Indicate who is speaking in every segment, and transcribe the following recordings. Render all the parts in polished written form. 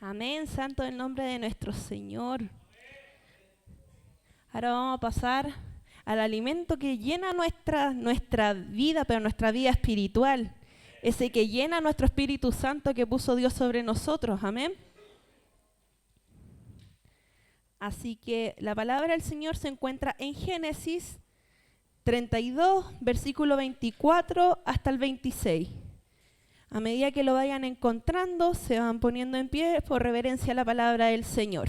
Speaker 1: Amén, santo el nombre de nuestro Señor. Ahora vamos a pasar al alimento que llena nuestra vida, pero nuestra vida espiritual. Ese que llena nuestro Espíritu Santo que puso Dios sobre nosotros. Amén. Así que la palabra del Señor se encuentra en Génesis 32, versículo 24 hasta el 26. A medida que lo vayan encontrando, se van poniendo en pie por reverencia a la palabra del Señor.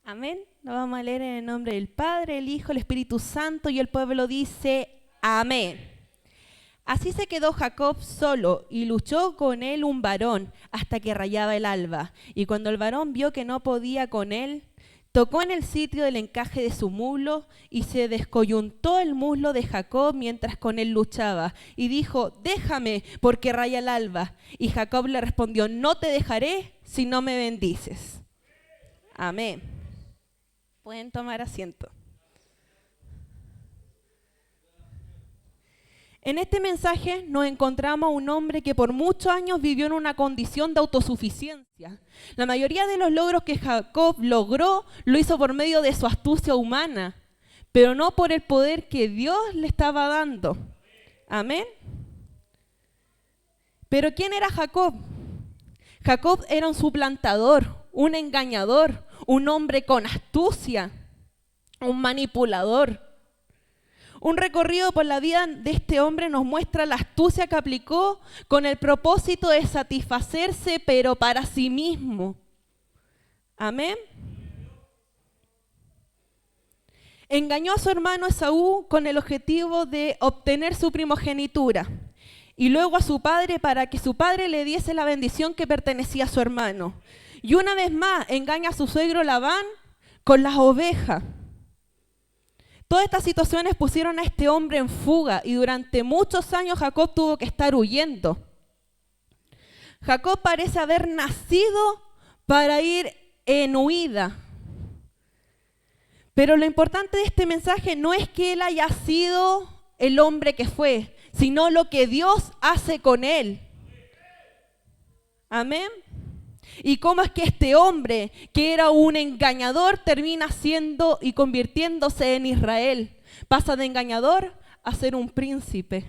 Speaker 1: Amén. Lo vamos a leer en el nombre del Padre, el Hijo, el Espíritu Santo, y el pueblo dice amén. Así se quedó Jacob solo y luchó con él un varón hasta que rayaba el alba. Y cuando el varón vio que no podía con él, tocó en el sitio del encaje de su muslo y se descoyuntó el muslo de Jacob mientras con él luchaba. Y dijo, déjame porque raya el alba. Y Jacob le respondió, no te dejaré si no me bendices. Amén. Pueden tomar asiento. En este mensaje nos encontramos a un hombre que por muchos años vivió en una condición de autosuficiencia. La mayoría de los logros que Jacob logró lo hizo por medio de su astucia humana, pero no por el poder que Dios le estaba dando. Amén. Pero ¿quién era Jacob? Jacob era un suplantador, un engañador, un hombre con astucia, un manipulador. Un recorrido por la vida de este hombre nos muestra la astucia que aplicó con el propósito de satisfacerse, pero para sí mismo. Amén. Engañó a su hermano Esaú con el objetivo de obtener su primogenitura y luego a su padre para que su padre le diese la bendición que pertenecía a su hermano. Y una vez más engaña a su suegro Labán con las ovejas. Todas estas situaciones pusieron a este hombre en fuga y durante muchos años Jacob tuvo que estar huyendo. Jacob parece haber nacido para ir en huida. Pero lo importante de este mensaje no es que él haya sido el hombre que fue, sino lo que Dios hace con él. Amén. Y cómo es que este hombre, que era un engañador, termina siendo y convirtiéndose en Israel. Pasa de engañador a ser un príncipe.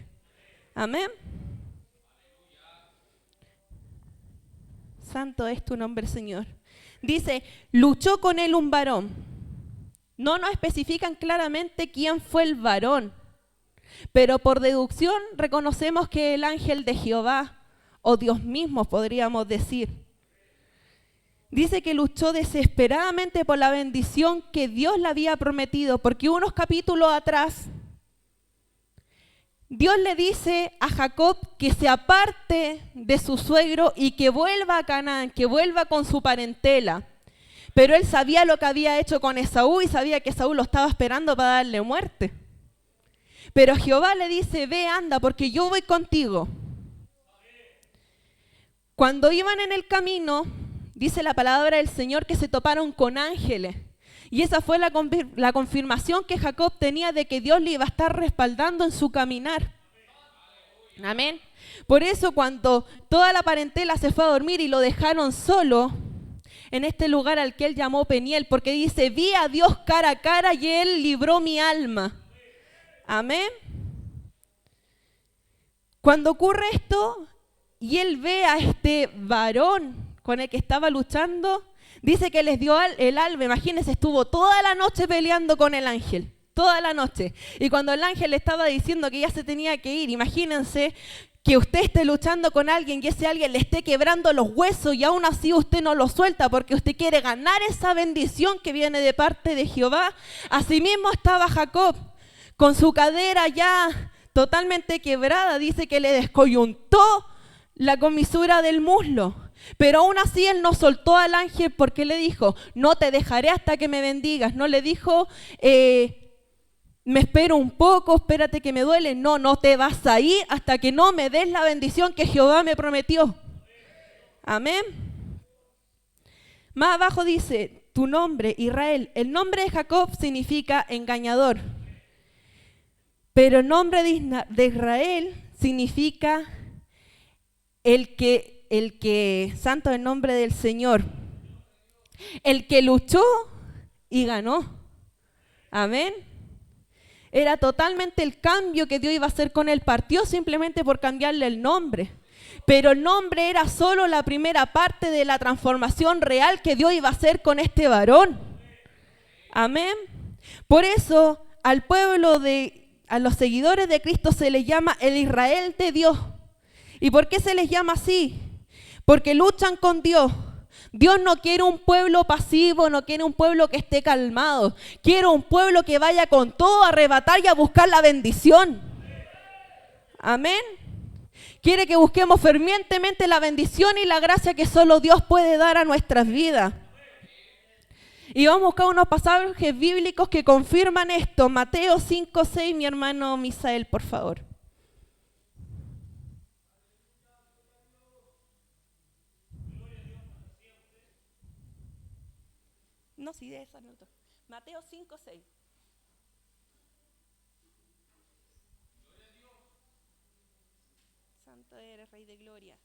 Speaker 1: Amén. Santo es tu nombre, Señor. Dice, luchó con él un varón. No nos especifican claramente quién fue el varón, pero por deducción reconocemos que el ángel de Jehová, o Dios mismo podríamos decir. Dice que luchó desesperadamente por la bendición que Dios le había prometido, porque unos capítulos atrás, Dios le dice a Jacob que se aparte de su suegro y que vuelva a Canaán, que vuelva con su parentela. Pero él sabía lo que había hecho con Esaú y sabía que Esaú lo estaba esperando para darle muerte. Pero Jehová le dice, ve, anda, porque yo voy contigo. Cuando iban en el camino, dice la palabra del Señor que se toparon con ángeles. Y esa fue la confirmación que Jacob tenía de que Dios le iba a estar respaldando en su caminar. Amén. Por eso cuando toda la parentela se fue a dormir y lo dejaron solo en este lugar al que él llamó Peniel, porque dice, vi a Dios cara a cara y él libró mi alma. Amén. Cuando ocurre esto y él ve a este varón con el que estaba luchando, dice que les dio el alma. Imagínense, estuvo toda la noche peleando con el ángel, toda la noche. Y cuando el ángel le estaba diciendo que ya se tenía que ir, imagínense que usted esté luchando con alguien y ese alguien le esté quebrando los huesos y aún así usted no lo suelta porque usted quiere ganar esa bendición que viene de parte de Jehová. Asimismo estaba Jacob con su cadera ya totalmente quebrada, dice que le descoyuntó la comisura del muslo. Pero aún así él no soltó al ángel porque le dijo, no te dejaré hasta que me bendigas. No le dijo, me espero un poco, espérate que me duele. No, no te vas a ir hasta que no me des la bendición que Jehová me prometió. Amén. Más abajo dice, tu nombre, Israel. El nombre de Jacob significa engañador. Pero el nombre de Israel significa el que, santo el nombre del Señor, el que luchó y ganó. Amén. Era totalmente el cambio que Dios iba a hacer con él. Partió simplemente por cambiarle el nombre. Pero el nombre era solo la primera parte de la transformación real que Dios iba a hacer con este varón. Amén. Por eso al pueblo a los seguidores de Cristo se les llama el Israel de Dios. ¿Y por qué se les llama así? Porque luchan con Dios. Dios no quiere un pueblo pasivo, no quiere un pueblo que esté calmado. Quiere un pueblo que vaya con todo a arrebatar y a buscar la bendición. Amén. Quiere que busquemos fervientemente la bendición y la gracia que solo Dios puede dar a nuestras vidas. Y vamos a buscar unos pasajes bíblicos que confirman esto. Mateo 5:6, mi hermano Misael, por favor. No, sí, de esa nota. Mateo 5:6. Santo eres, Rey de Gloria.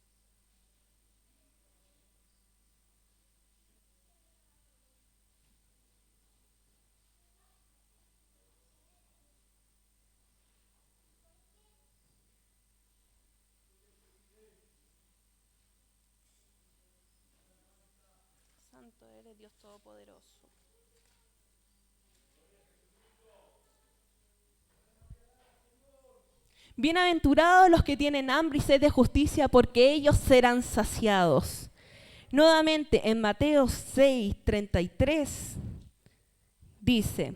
Speaker 1: Santo eres, Dios Todopoderoso. Bienaventurados los que tienen hambre y sed de justicia, porque ellos serán saciados. Nuevamente en Mateo 6:33 dice,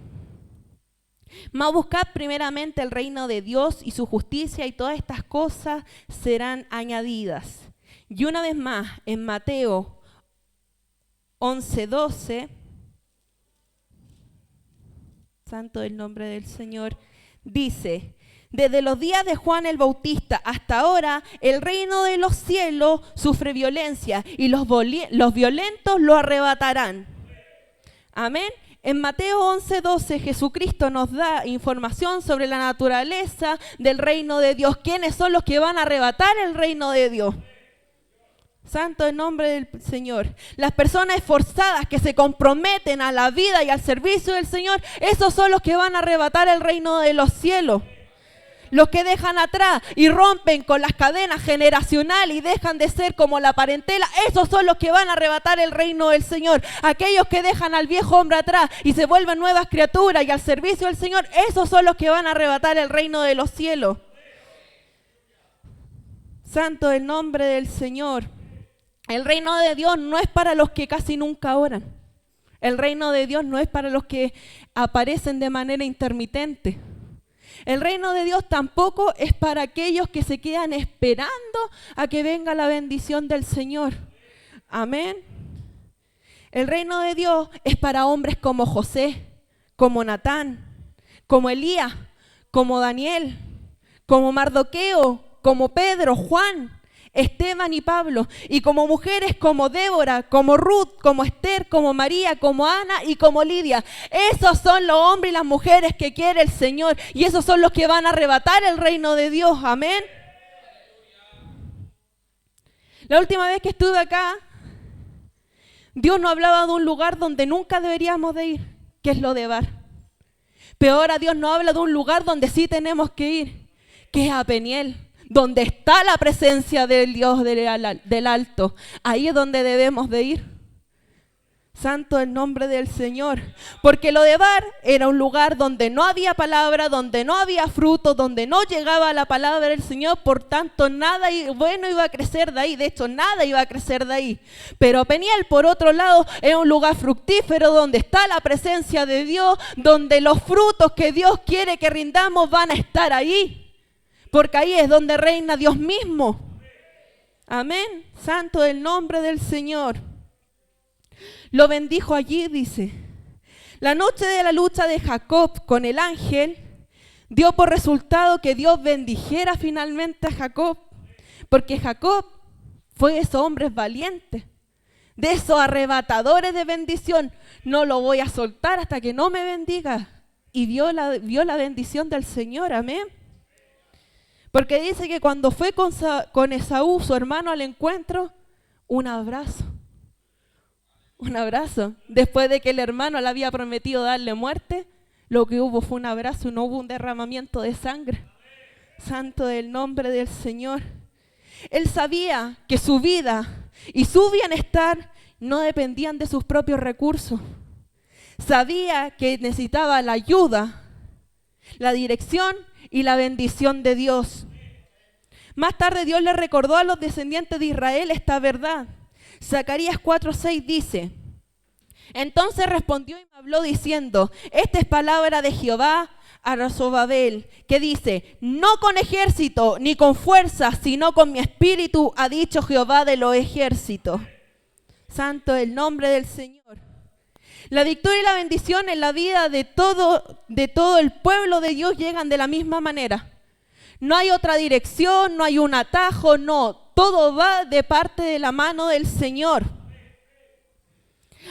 Speaker 1: mas buscad primeramente el reino de Dios y su justicia, y todas estas cosas serán añadidas. Y una vez más en Mateo 11:12, santo el nombre del Señor, dice, desde los días de Juan el Bautista hasta ahora, el reino de los cielos sufre violencia y los violentos lo arrebatarán. Amén. En Mateo 11:12, Jesucristo nos da información sobre la naturaleza del reino de Dios. ¿Quiénes son los que van a arrebatar el reino de Dios? Santo el nombre del Señor. Las personas esforzadas que se comprometen a la vida y al servicio del Señor, esos son los que van a arrebatar el reino de los cielos. Los que dejan atrás y rompen con las cadenas generacionales y dejan de ser como la parentela, esos son los que van a arrebatar el reino del Señor. Aquellos que dejan al viejo hombre atrás y se vuelven nuevas criaturas y al servicio del Señor, esos son los que van a arrebatar el reino de los cielos. Santo el nombre del Señor. El reino de Dios no es para los que casi nunca oran. El reino de Dios no es para los que aparecen de manera intermitente. El reino de Dios tampoco es para aquellos que se quedan esperando a que venga la bendición del Señor. Amén. El reino de Dios es para hombres como José, como Natán, como Elías, como Daniel, como Mardoqueo, como Pedro, Juan, Esteban y Pablo, y como mujeres como Débora, como Ruth, como Esther, como María, como Ana y como Lidia. Esos son los hombres y las mujeres que quiere el Señor, y esos son los que van a arrebatar el reino de Dios. Amén. La última vez que estuve acá, Dios nos hablaba de un lugar donde nunca deberíamos de ir, que es Lodebar. Pero ahora Dios nos habla de un lugar donde sí tenemos que ir, que es a Peniel, donde está la presencia del Dios del alto. Ahí es donde debemos de ir. Santo el nombre del Señor. Porque Lodebar era un lugar donde no había palabra, donde no había fruto, donde no llegaba la palabra del Señor. Por tanto, nada bueno iba a crecer de ahí. De hecho, nada iba a crecer de ahí. Pero Peniel, por otro lado, es un lugar fructífero donde está la presencia de Dios, donde los frutos que Dios quiere que rindamos van a estar ahí. Porque ahí es donde reina Dios mismo. Amén. Santo el nombre del Señor. Lo bendijo allí, dice. La noche de la lucha de Jacob con el ángel dio por resultado que Dios bendijera finalmente a Jacob, porque Jacob fue de esos hombres valientes, de esos arrebatadores de bendición. No lo voy a soltar hasta que no me bendiga. Y vio la bendición del Señor, amén. Porque dice que cuando fue con Esaú, su hermano, al encuentro, un abrazo. Un abrazo. Después de que el hermano le había prometido darle muerte, lo que hubo fue un abrazo, no hubo un derramamiento de sangre. Santo el nombre del Señor. Él sabía que su vida y su bienestar no dependían de sus propios recursos. Sabía que necesitaba la ayuda, la dirección y la bendición de Dios. Más tarde Dios le recordó a los descendientes de Israel esta verdad. Zacarías 4:6 dice: entonces respondió y me habló diciendo, esta es palabra de Jehová a Zorobabel, que dice, no con ejército ni con fuerza, sino con mi espíritu, ha dicho Jehová de los ejércitos. Santo el nombre del Señor. La victoria y la bendición en la vida de todo el pueblo de Dios llegan de la misma manera. No hay otra dirección, no hay un atajo, no. Todo va de parte de la mano del Señor.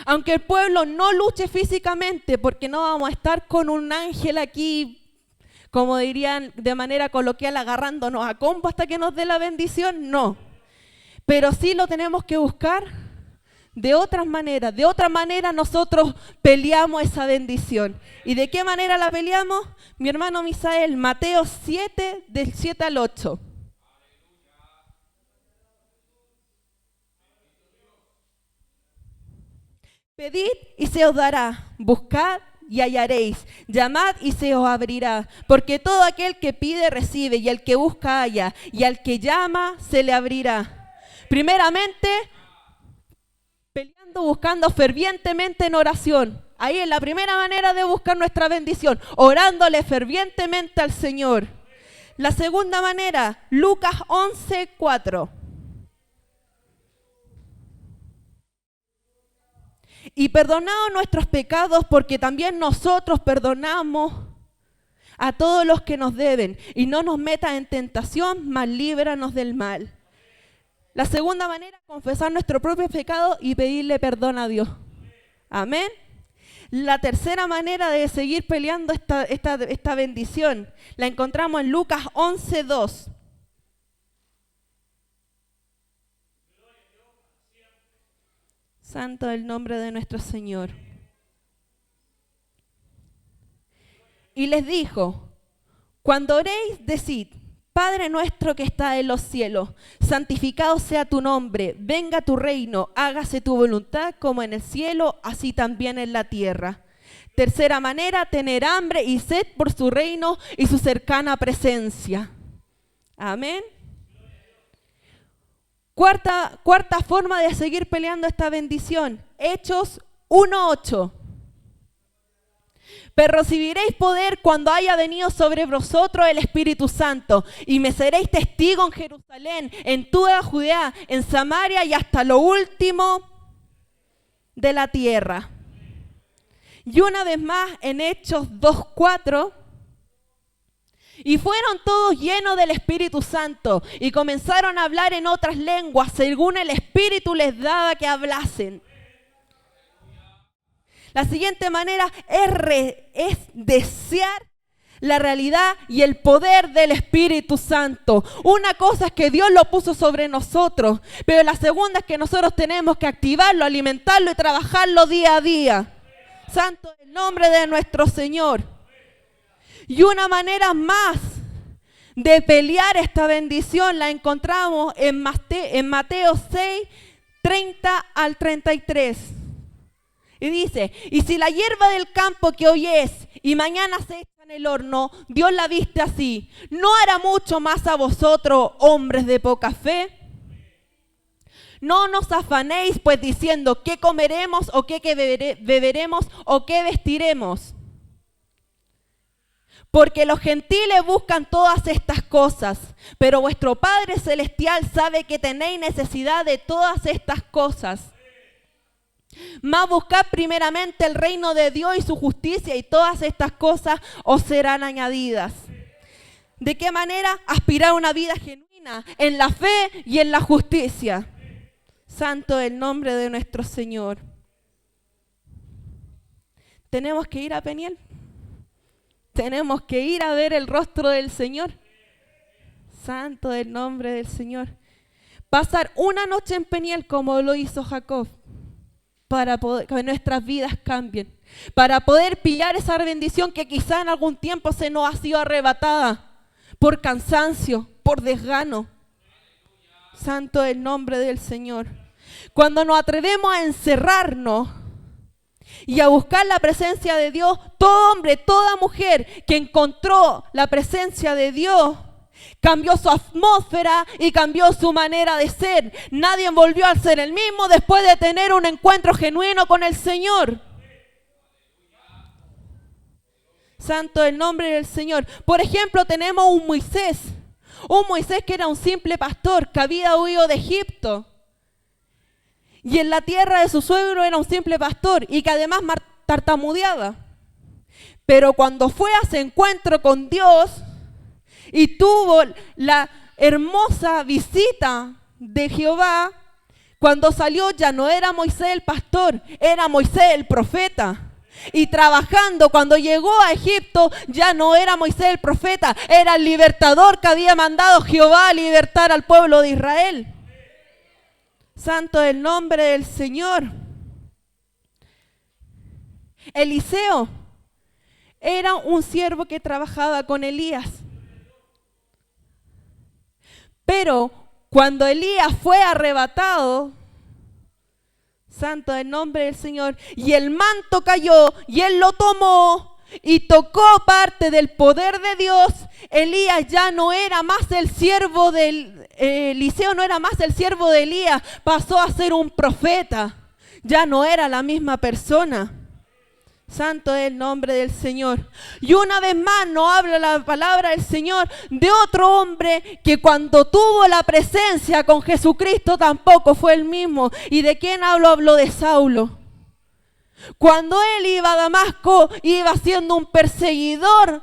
Speaker 1: Aunque el pueblo no luche físicamente, porque no vamos a estar con un ángel aquí, como dirían de manera coloquial, agarrándonos a combo hasta que nos dé la bendición, no. Pero sí lo tenemos que buscar de otras maneras. De otra manera nosotros peleamos esa bendición. ¿Y de qué manera la peleamos? Mi hermano Misael, Mateo 7, del 7 al 8. Pedid y se os dará, buscad y hallaréis, llamad y se os abrirá, porque todo aquel que pide recibe, y el que busca halla, y al que llama se le abrirá. Primeramente, peleando, buscando fervientemente en oración. Ahí es la primera manera de buscar nuestra bendición, orándole fervientemente al Señor. La segunda manera, Lucas 11:4. Y perdonaos nuestros pecados, porque también nosotros perdonamos a todos los que nos deben. Y no nos metas en tentación, mas líbranos del mal. La segunda manera, confesar nuestro propio pecado y pedirle perdón a Dios. Amén. La tercera manera de seguir peleando esta bendición la encontramos en Lucas 11:2. Santo el nombre de nuestro Señor. Y les dijo, cuando oréis, decid, Padre nuestro que está en los cielos, santificado sea tu nombre, venga tu reino, hágase tu voluntad como en el cielo, así también en la tierra. Tercera manera, tener hambre y sed por su reino y su cercana presencia. Amén. Cuarta forma de seguir peleando esta bendición, Hechos 1:8. Pero recibiréis poder cuando haya venido sobre vosotros el Espíritu Santo, y me seréis testigo en Jerusalén, en toda Judea, en Samaria y hasta lo último de la tierra. Y una vez más en Hechos 2:4. Y fueron todos llenos del Espíritu Santo y comenzaron a hablar en otras lenguas según el Espíritu les daba que hablasen. La siguiente manera es desear la realidad y el poder del Espíritu Santo. Una cosa es que Dios lo puso sobre nosotros, pero la segunda es que nosotros tenemos que activarlo, alimentarlo y trabajarlo día a día. Santo es el nombre de nuestro Señor. Y una manera más de pelear esta bendición la encontramos en Mateo 6, 30 al 33. Y dice, y si la hierba del campo que hoy es y mañana se echa en el horno, Dios la viste así, ¿no hará mucho más a vosotros, hombres de poca fe? No nos afanéis pues diciendo qué comeremos o qué beberemos o qué vestiremos. Porque los gentiles buscan todas estas cosas, pero vuestro Padre Celestial sabe que tenéis necesidad de todas estas cosas. Mas buscad primeramente el reino de Dios y su justicia, y todas estas cosas os serán añadidas. ¿De qué manera? Aspirar a una vida genuina en la fe y en la justicia. Santo el nombre de nuestro Señor. Tenemos que ir a Peniel. Tenemos que ir a ver el rostro del Señor. Santo el nombre del Señor. Pasar una noche en Peniel como lo hizo Jacob, para poder, que nuestras vidas cambien, para poder pillar esa bendición que quizá en algún tiempo se nos ha sido arrebatada por cansancio, por desgano. Santo el nombre del Señor. Cuando nos atrevemos a encerrarnos y a buscar la presencia de Dios, todo hombre, toda mujer que encontró la presencia de Dios, cambió su atmósfera y cambió su manera de ser. Nadie volvió a ser el mismo después de tener un encuentro genuino con el Señor. Santo el nombre del Señor. Por ejemplo, tenemos un Moisés que era un simple pastor que había huido de Egipto. Y en la tierra de su suegro era un simple pastor y que además tartamudeaba. Pero cuando fue a ese encuentro con Dios y tuvo la hermosa visita de Jehová, cuando salió ya no era Moisés el pastor, era Moisés el profeta. Y trabajando, cuando llegó a Egipto, ya no era Moisés el profeta, era el libertador que había mandado Jehová a libertar al pueblo de Israel. Santo el nombre del Señor. Eliseo era un siervo que trabajaba con Elías. Pero cuando Elías fue arrebatado, santo el nombre del Señor, y el manto cayó y él lo tomó y tocó parte del poder de Dios, Elías ya no era más el siervo del Eliseo, no era más el siervo de Elías, pasó a ser un profeta, ya no era la misma persona. Santo es el nombre del Señor. Y una vez más nos habla la palabra del Señor de otro hombre que cuando tuvo la presencia con Jesucristo tampoco fue el mismo. ¿Y de quién hablo? Hablo de Saulo. Cuando él iba a Damasco, iba siendo un perseguidor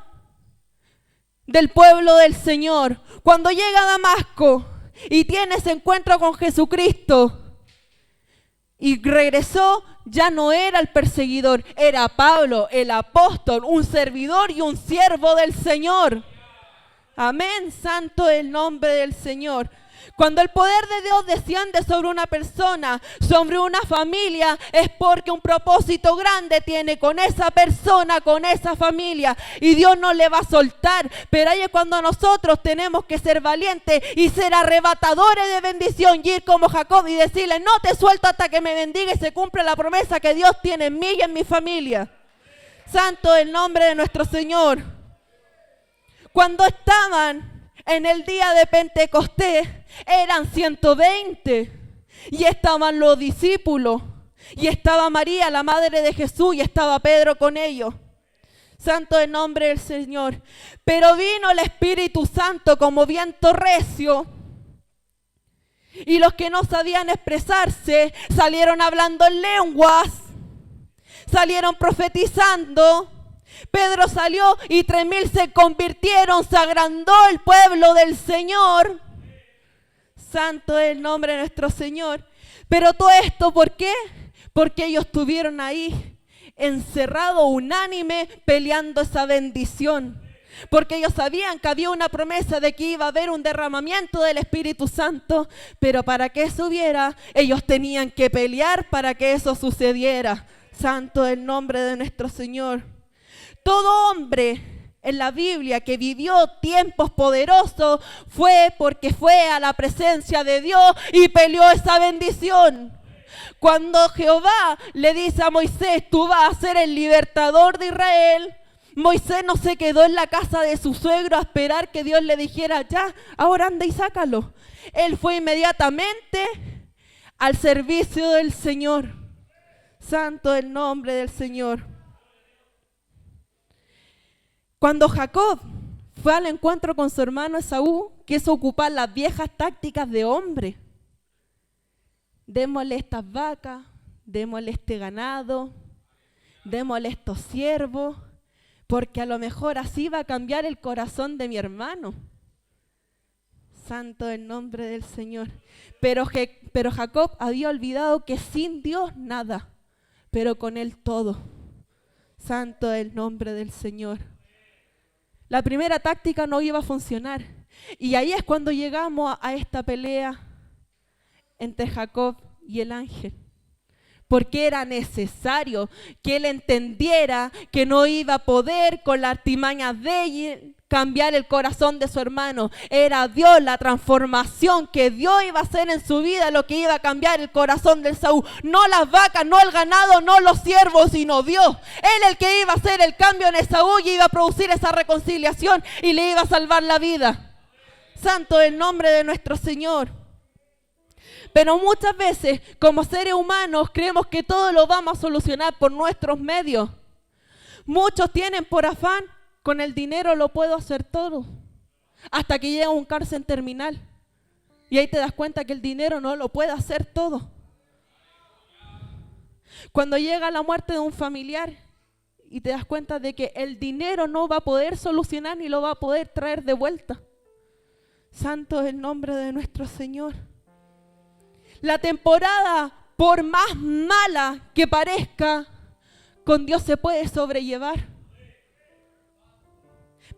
Speaker 1: del pueblo del Señor. Cuando llega a Damasco y tiene ese encuentro con Jesucristo y regresó, ya no era el perseguidor, era Pablo, el apóstol, un servidor y un siervo del Señor. Amén, santo el nombre del Señor. Cuando el poder de Dios desciende sobre una persona, sobre una familia, es porque un propósito grande tiene con esa persona, con esa familia. Y Dios no le va a soltar. Pero ahí es cuando nosotros tenemos que ser valientes y ser arrebatadores de bendición. Y ir como Jacob y decirle, no te suelto hasta que me bendiga y se cumple la promesa que Dios tiene en mí y en mi familia. Santo el nombre de nuestro Señor. Cuando estaban en el día de Pentecostés, eran 120 y estaban los discípulos y estaba María, la madre de Jesús, y estaba Pedro con ellos. Santo el nombre del Señor. Pero vino el Espíritu Santo como viento recio y los que no sabían expresarse salieron hablando en lenguas, salieron profetizando. Pedro salió y 3,000 se convirtieron, se agrandó el pueblo del Señor. Santo es el nombre de nuestro Señor. Pero todo esto, ¿por qué? Porque ellos estuvieron ahí, encerrados, unánime, peleando esa bendición. Porque ellos sabían que había una promesa de que iba a haber un derramamiento del Espíritu Santo. Pero para que eso hubiera, ellos tenían que pelear para que eso sucediera. Santo es el nombre de nuestro Señor. Todo hombre en la Biblia que vivió tiempos poderosos fue porque fue a la presencia de Dios y peleó esa bendición. Cuando Jehová le dice a Moisés, tú vas a ser el libertador de Israel, Moisés no se quedó en la casa de su suegro a esperar que Dios le dijera, ya, ahora anda y sácalo. Él fue inmediatamente al servicio del Señor. Santo el nombre del Señor. Cuando Jacob fue al encuentro con su hermano Esaú, quiso ocupar las viejas tácticas de hombre. Démosle estas vacas, démosle este ganado, démosle estos siervos, porque a lo mejor así va a cambiar el corazón de mi hermano. Santo el nombre del Señor. Pero Jacob había olvidado que sin Dios nada, pero con Él todo. Santo el nombre del Señor. La primera táctica no iba a funcionar. Y ahí es cuando llegamos a esta pelea entre Jacob y el ángel. Porque era necesario que él entendiera que no iba a poder con las artimañas de él cambiar el corazón de su hermano. Era Dios, la transformación que Dios iba a hacer en su vida, lo que iba a cambiar el corazón de Esaú. No las vacas, no el ganado, no los siervos, sino Dios. Él el que iba a hacer el cambio en Esaú y iba a producir esa reconciliación y le iba a salvar la vida. Santo el nombre de nuestro Señor. Pero muchas veces, como seres humanos, creemos que todo lo vamos a solucionar por nuestros medios. Muchos tienen por afán, con el dinero lo puedo hacer todo. Hasta que llega un cárcel terminal. Y ahí te das cuenta que el dinero no lo puede hacer todo. Cuando llega la muerte de un familiar y te das cuenta de que el dinero no va a poder solucionar ni lo va a poder traer de vuelta. Santo es el nombre de nuestro Señor. La temporada, por más mala que parezca, con Dios se puede sobrellevar.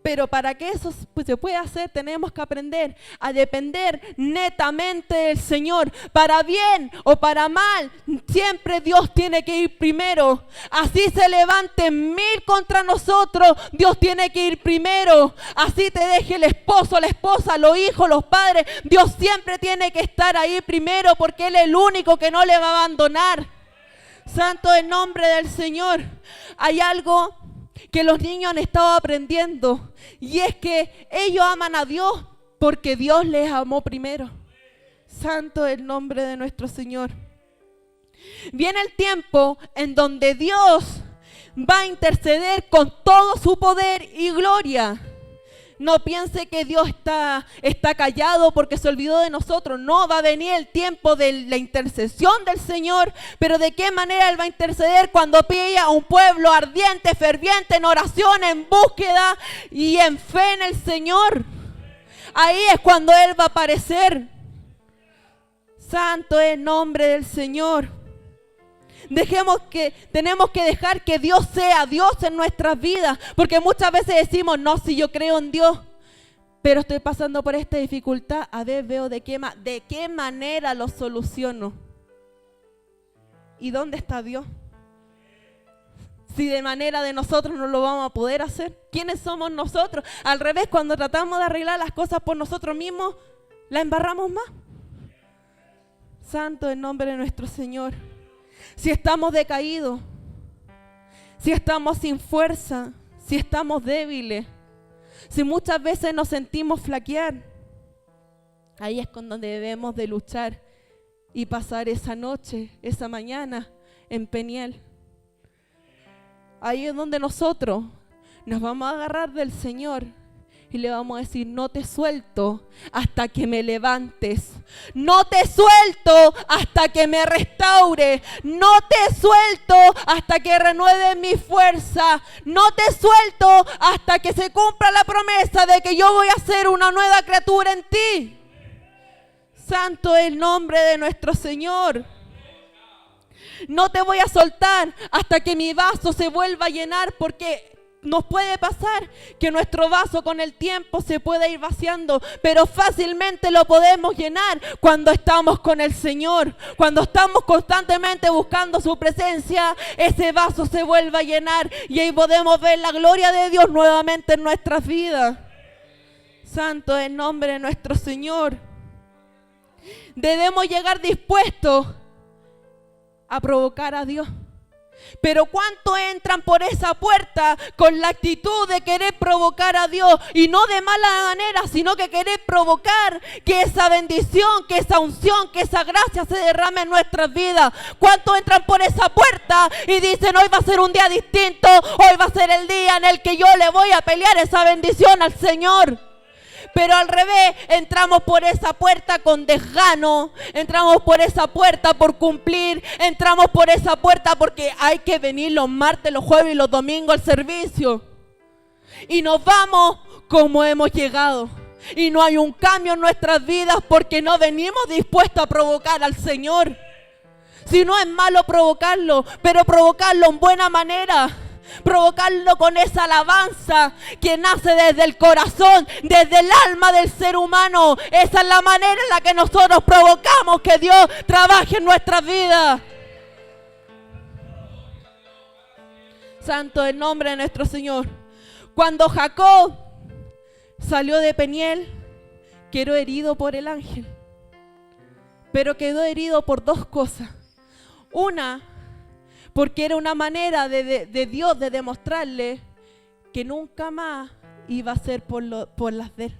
Speaker 1: Pero para que eso se pueda hacer, tenemos que aprender a depender netamente del Señor. Para bien o para mal, siempre Dios tiene que ir primero. Así se levanten 1000 contra nosotros, Dios tiene que ir primero. Así te deje el esposo, la esposa, los hijos, los padres, Dios siempre tiene que estar ahí primero porque Él es el único que no le va a abandonar. Santo el nombre del Señor. Hay algo que los niños han estado aprendiendo y es que ellos aman a Dios porque Dios les amó primero. Santo el nombre de nuestro Señor. Viene el tiempo en donde Dios va a interceder con todo su poder y gloria. No piense que Dios está callado porque se olvidó de nosotros. No, va a venir el tiempo de la intercesión del Señor. Pero ¿de qué manera Él va a interceder? Cuando pide a un pueblo ardiente, ferviente, en oración, en búsqueda y en fe en el Señor. Ahí es cuando Él va a aparecer. Santo es el nombre del Señor. Tenemos que dejar que Dios sea Dios en nuestras vidas, porque muchas veces decimos, no, si yo creo en Dios, pero estoy pasando por esta dificultad, a ver, veo de qué manera lo soluciono. ¿Y dónde está Dios? Si de manera de nosotros no lo vamos a poder hacer, ¿quiénes somos nosotros? Al revés, cuando tratamos de arreglar las cosas por nosotros mismos, la embarramos más. Santo el nombre de nuestro Señor. Si estamos decaídos, si estamos sin fuerza, si estamos débiles, si muchas veces nos sentimos flaquear, ahí es con donde debemos de luchar y pasar esa noche, esa mañana en Peniel. Ahí es donde nosotros nos vamos a agarrar del Señor y le vamos a decir, no te suelto hasta que me levantes. No te suelto hasta que me restaure. No te suelto hasta que renueve mi fuerza. No te suelto hasta que se cumpla la promesa de que yo voy a ser una nueva criatura en ti. Santo es el nombre de nuestro Señor. No te voy a soltar hasta que mi vaso se vuelva a llenar, porque nos puede pasar que nuestro vaso con el tiempo se puede ir vaciando, pero fácilmente lo podemos llenar cuando estamos con el Señor. Cuando estamos constantemente buscando su presencia, ese vaso se vuelve a llenar y ahí podemos ver la gloria de Dios nuevamente en nuestras vidas. Santo es el nombre de nuestro Señor. Debemos llegar dispuestos a provocar a Dios. Pero ¿cuántos entran por esa puerta con la actitud de querer provocar a Dios? Y no de mala manera, sino que querer provocar que esa bendición, que esa unción, que esa gracia se derrame en nuestras vidas. ¿Cuántos entran por esa puerta y dicen, hoy va a ser un día distinto, hoy va a ser el día en el que yo le voy a pelear esa bendición al Señor? Pero al revés, entramos por esa puerta con desgano, entramos por esa puerta por cumplir, entramos por esa puerta porque hay que venir los martes, los jueves y los domingos al servicio. Y nos vamos como hemos llegado. Y no hay un cambio en nuestras vidas porque no venimos dispuestos a provocar al Señor. Si no es malo provocarlo, pero provocarlo en buena manera. Provocarlo con esa alabanza que nace desde el corazón, desde el alma del ser humano. Esa es la manera en la que nosotros provocamos que Dios trabaje en nuestras vidas. Santo es el nombre de nuestro Señor. Cuando Jacob salió de Peniel, quedó herido por el ángel. Pero quedó herido por dos cosas. Una, porque era una manera de Dios de demostrarle que nunca más iba a ser por las de él,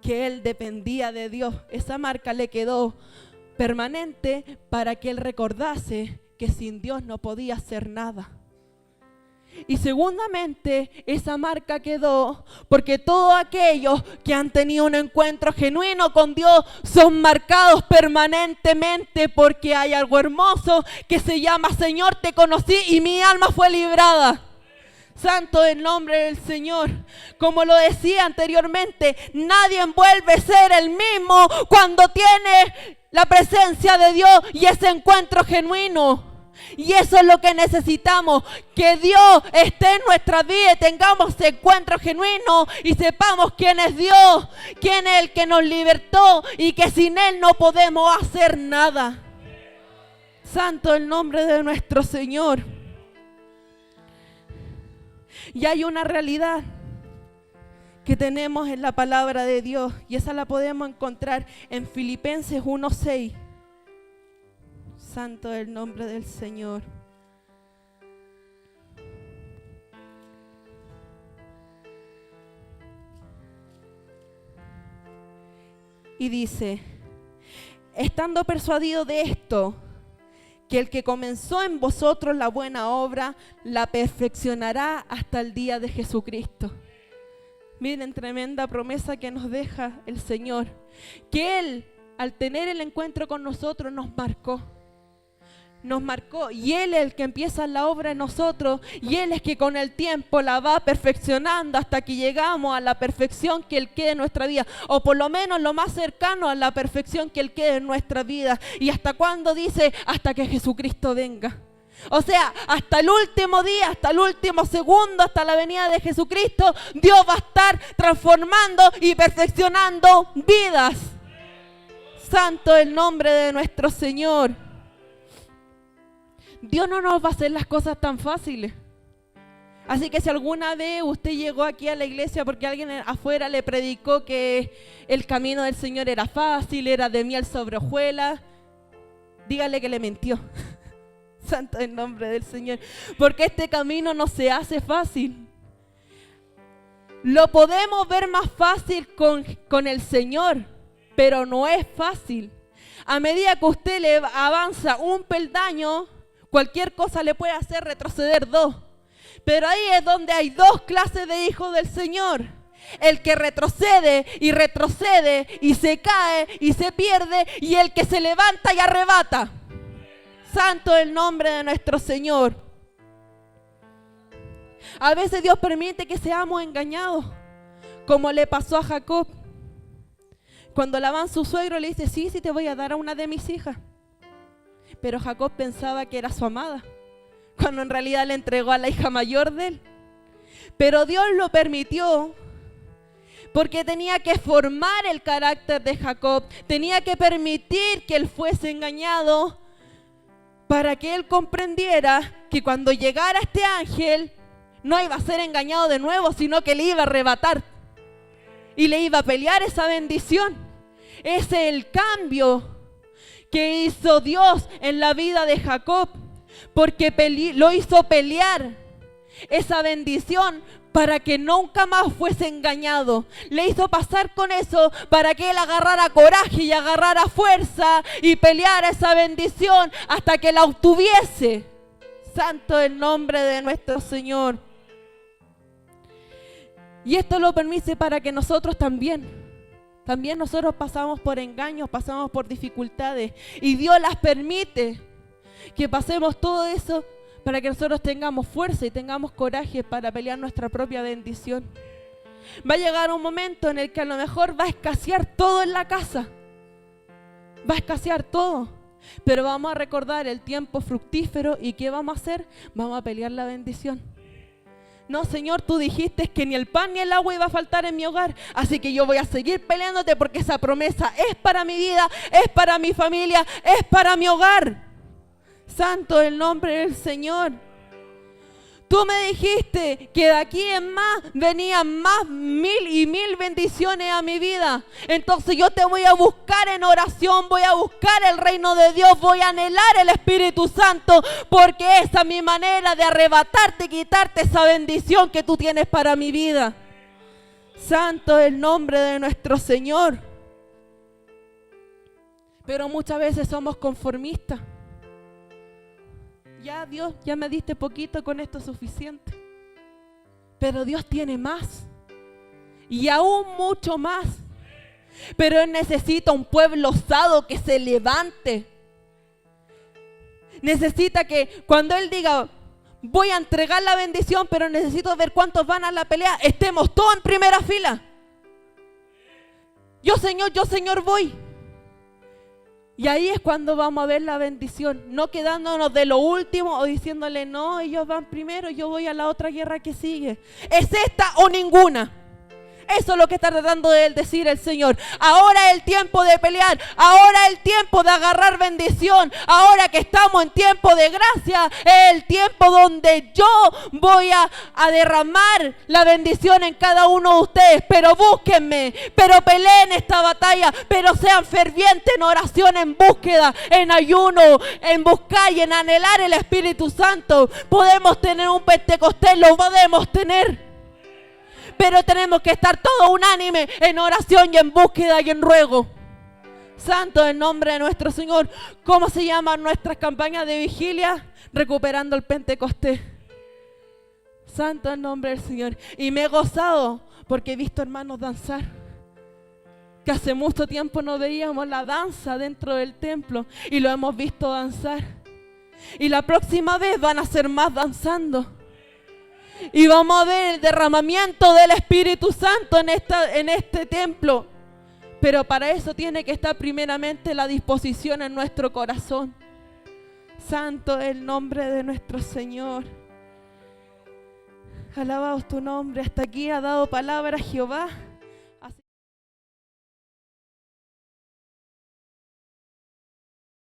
Speaker 1: que él dependía de Dios. Esa marca le quedó permanente para que él recordase que sin Dios no podía hacer nada. Y segundamente, esa marca quedó porque todos aquellos que han tenido un encuentro genuino con Dios son marcados permanentemente porque hay algo hermoso que se llama Señor, te conocí y mi alma fue librada. Santo el nombre del Señor. Como lo decía anteriormente, nadie vuelve a ser el mismo cuando tiene la presencia de Dios y ese encuentro genuino. Y eso es lo que necesitamos, que Dios esté en nuestra vida y tengamos ese encuentro genuino y sepamos quién es Dios, quién es el que nos libertó y que sin Él no podemos hacer nada. Santo el nombre de nuestro Señor. Y hay una realidad que tenemos en la palabra de Dios y esa la podemos encontrar en Filipenses 1:6. Santo el nombre del Señor. Y dice, estando persuadido de esto, que el que comenzó en vosotros la buena obra, la perfeccionará hasta el día de Jesucristo. Miren, tremenda promesa que nos deja el Señor, que Él, al tener el encuentro con nosotros, nos marcó y Él es el que empieza la obra en nosotros y Él es que con el tiempo la va perfeccionando hasta que llegamos a la perfección que Él quede en nuestra vida, o por lo menos lo más cercano a la perfección que Él quede en nuestra vida. ¿Y hasta cuándo dice? Hasta que Jesucristo venga. O sea, hasta el último día, hasta el último segundo, hasta la venida de Jesucristo, Dios va a estar transformando y perfeccionando vidas. Santo el nombre de nuestro Señor. Dios no nos va a hacer las cosas tan fáciles. Así que si alguna vez usted llegó aquí a la iglesia porque alguien afuera le predicó que el camino del Señor era fácil, era de miel sobre hojuelas, dígale que le mintió. Santo el nombre del Señor. Porque este camino no se hace fácil. Lo podemos ver más fácil con el Señor, pero no es fácil. A medida que usted le avanza un peldaño, cualquier cosa le puede hacer retroceder dos. Pero ahí es donde hay dos clases de hijos del Señor. El que retrocede y se cae y se pierde, y el que se levanta y arrebata. Santo el nombre de nuestro Señor. A veces Dios permite que seamos engañados, como le pasó a Jacob. Cuando Labán, su suegro, le dice, sí, te voy a dar a una de mis hijas. Pero Jacob pensaba que era su amada, cuando en realidad le entregó a la hija mayor de él. Pero Dios lo permitió porque tenía que formar el carácter de Jacob, tenía que permitir que él fuese engañado para que él comprendiera que cuando llegara este ángel no iba a ser engañado de nuevo, sino que le iba a arrebatar y le iba a pelear esa bendición. Ese es el cambio que hizo Dios en la vida de Jacob, porque lo hizo pelear esa bendición para que nunca más fuese engañado. Le hizo pasar con eso para que él agarrara coraje y agarrara fuerza y peleara esa bendición hasta que la obtuviese. Santo el nombre de nuestro Señor. Y esto lo permite para que nosotros también nosotros pasamos por engaños, pasamos por dificultades. Y Dios las permite que pasemos todo eso para que nosotros tengamos fuerza y tengamos coraje para pelear nuestra propia bendición. Va a llegar un momento en el que a lo mejor va a escasear todo en la casa. Va a escasear todo. Pero vamos a recordar el tiempo fructífero. ¿Y qué vamos a hacer? Vamos a pelear la bendición. No, Señor, tú dijiste que ni el pan ni el agua iba a faltar en mi hogar. Así que yo voy a seguir peleándote porque esa promesa es para mi vida, es para mi familia, es para mi hogar. Santo el nombre del Señor. Tú me dijiste que de aquí en más venían más 1000 y 1000 bendiciones a mi vida. Entonces yo te voy a buscar en oración, voy a buscar el reino de Dios, voy a anhelar el Espíritu Santo, porque esa es mi manera de arrebatarte y quitarte esa bendición que tú tienes para mi vida. Santo el nombre de nuestro Señor. Pero muchas veces somos conformistas. Ya Dios, ya me diste poquito, con esto es suficiente. Pero Dios tiene más. Y aún mucho más. Pero Él necesita un pueblo osado que se levante. Necesita que cuando Él diga, voy a entregar la bendición, pero necesito ver cuántos van a la pelea, estemos todos en primera fila. Yo Señor voy. Y ahí es cuando vamos a ver la bendición, no quedándonos de lo último o diciéndole, no, ellos van primero, yo voy a la otra guerra que sigue. ¿Es esta o ninguna? Eso es lo que está tratando de decir el Señor. Ahora es el tiempo de pelear, ahora es el tiempo de agarrar bendición, ahora que estamos en tiempo de gracia, es el tiempo donde yo voy a derramar la bendición en cada uno de ustedes. Pero búsquenme, pero peleen esta batalla, pero sean fervientes en oración, en búsqueda, en ayuno, en buscar y en anhelar el Espíritu Santo. Podemos tener un Pentecostés, lo podemos tener. Pero tenemos que estar todos unánime en oración y en búsqueda y en ruego. Santo el nombre de nuestro Señor. ¿Cómo se llaman nuestras campañas de vigilia? Recuperando el Pentecostés. Santo el nombre del Señor. Y me he gozado porque he visto hermanos danzar. Que hace mucho tiempo no veíamos la danza dentro del templo. Y lo hemos visto danzar. Y la próxima vez van a ser más danzando. Y vamos a ver el derramamiento del Espíritu Santo en este templo. Pero para eso tiene que estar primeramente la disposición en nuestro corazón. Santo es el nombre de nuestro Señor. Alabaos tu nombre. Hasta aquí ha dado palabra Jehová.